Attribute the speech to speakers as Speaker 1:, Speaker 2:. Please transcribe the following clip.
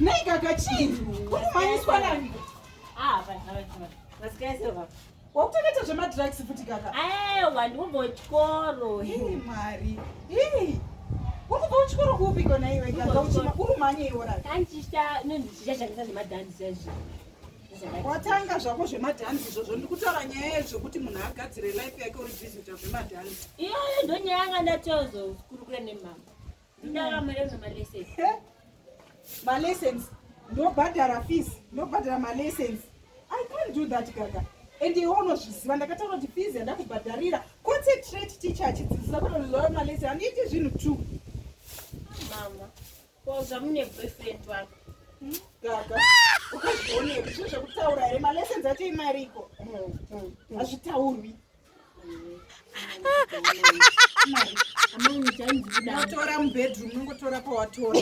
Speaker 1: Nei gaga chini. Unomanyiswa nani?
Speaker 2: Vasikaisewa.
Speaker 1: Wakutokaita zvemadrugs futi gaga.
Speaker 2: Aiwa ndikubva kuchikoro.
Speaker 1: Mwari. Wakubva kuchikoro kupi kona iwe gaga urumanyeiwo rati?
Speaker 2: Kandichita ndichashangisa zvemadhanzi izvo.
Speaker 1: Watanga zvako zvemadhanzi izvozvo ndikutaura nyaya yezvokuti munhu agadzire life yake uri busy kuita zvemadhanzi.
Speaker 2: Iyoyo ndonyaya yanga ndatozokurukura nemama. Ndakamere nemalessons.
Speaker 1: Malessons. Nobhadhara fees. Nobhadhara malessons. I can't do that gaga. And iwe unozviziva ndakataura kuti fees yandakubhadharira concentrate teacher achidzidzisa kunonzora malessons handiiti zvinhu tu.
Speaker 2: Mama. Ko zvamune boyfriend wako.
Speaker 1: Gaga. Ukazvionera zviro zvekutaura here malessons acho imariko. Hazvitaurwi. Unotora mubedroom unongotora pawatora.